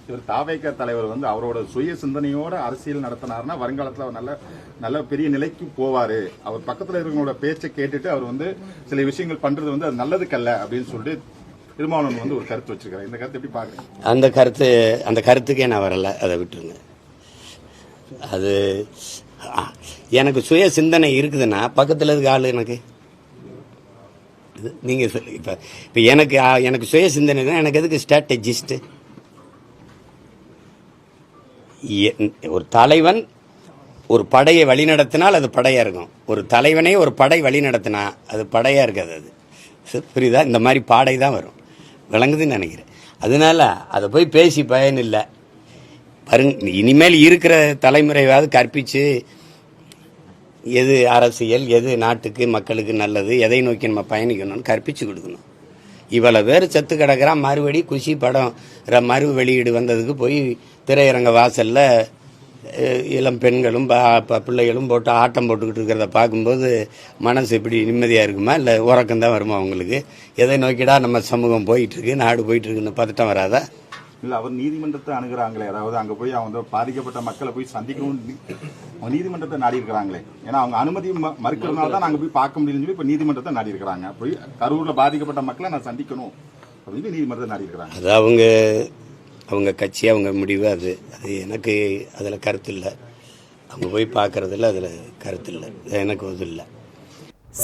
இவர் தாவேக தலைவர் வந்து அவரோட சுய சிந்தனையோட அரசியல் நடத்தினார்னா வருங்காலத்தில் அவர் நல்ல நல்ல பெரிய நிலைக்கு போவாரு. அவர் பக்கத்தில் இருக்கிறவங்களோட பேச்சை கேட்டுட்டு அவர் வந்து சில விஷயங்கள் பண்றது வந்து அது நல்லதுக்கல்ல அப்படின்னு சொல்லிட்டு திருமாவளவன் வந்து ஒரு கருத்து வச்சிருக்காரு. இந்த கருத்து எப்படி பாக்குறீங்க? அந்த கருத்துக்கே நான் வரல, அதை விட்டுருங்க. அது எனக்கு சுய சிந்தனை இருக்குதுன்னா பக்கத்தில் இருக்க ஆளு எனக்கு நீங்க சொல்லு. இப்ப எனக்கு சுய சிந்தனை தான், எனக்கு எதுக்கு ஸ்ட்ராட்டஜிஸ்ட்? ஒரு தலைவன் ஒரு படையை வழிநடத்தினால் அது படையா இருக்கும். ஒரு தலைவனே ஒரு படை வழி நடத்தினா அது படையா இருக்காது. அது புரியுதா? இந்த மாதிரி பாடை தான் வரும். விளங்குதுன்னு நினைக்கிறேன். அதனால அதை போய் பேசி பயன் இல்லை. இனிமேல் இருக்கிற தலைமுறையாவது கற்பிச்சு எது அரசியல், எது நாட்டுக்கு மக்களுக்கு நல்லது, எதை நோக்கி நம்ம பயணிக்கணும்னு கற்பிச்சு கொடுக்கணும். இவ்வளவு பேர் செத்து கிடக்கிறான். மறுபடி குஷி படம் மறு வெளியீடு வந்ததுக்கு போய் திரையரங்க வாசல்ல இளம் பெண்களும் பிள்ளைகளும் போட்டு ஆட்டம் போட்டுக்கிட்டு இருக்கிறத பார்க்கும்போது மனசு எப்படி நிம்மதியாக இருக்குமா? இல்லை உறக்கம்தான் வருமா அவங்களுக்கு? எதை நோக்கிடா நம்ம சமூகம் போயிட்டுருக்கு, நாடு போயிட்டுருக்குன்னு பதட்டம் வராதா? இல்லை, அவர் நீதிமன்றத்தை அணுகிறாங்களே, அதாவது அங்கே போய் அவங்க பாதிக்கப்பட்ட மக்களை போய் சந்திக்கணும், அவங்க நீதிமன்றத்தை நாடி இருக்கிறாங்களே. ஏன்னா அவங்க அனுமதி மறுக்கிறதுனால தான் நாங்கள் போய் பார்க்க முடியும்னு சொல்லி இப்போ நீதிமன்றத்தை நாடி இருக்கிறாங்க. போய் கரூரில் பாதிக்கப்பட்ட மக்களை நான் சந்திக்கணும் அப்படின்னு நீதிமன்றத்தை நாடி இருக்கிறாங்க. அது அவங்க கட்சி, அவங்க முடிவு. அது எனக்கு அதில் கருத்து இல்லை. அவங்க போய் பார்க்கறதில்ல, அதில் கருத்து இல்லை. எனக்கு அது இல்லை.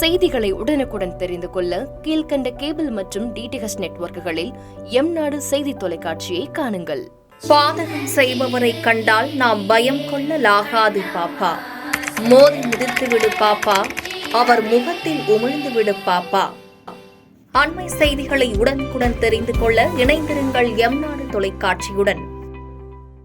செய்திகளை உடனுக்குடன் தெரிந்து கொள்ள கீழ்கண்ட கேபிள் மற்றும் டிடிஎச் நெட்வொர்க்குகளில் எம்நாடு செய்தி தொலைக்காட்சியை காணுங்கள். பாதகம் செய்பவரை கண்டால் நாம் பயம் கொள்ளலாகாது பாப்பா. மோதி மிதித்து விடு பாப்பா, அவர் முகத்தில் உமிழ்ந்து விடு பாப்பா. அண்மை செய்திகளை உடனுக்குடன் தெரிந்து கொள்ள இணைந்திருங்கள் எம்நாடு தொலைக்காட்சியுடன்.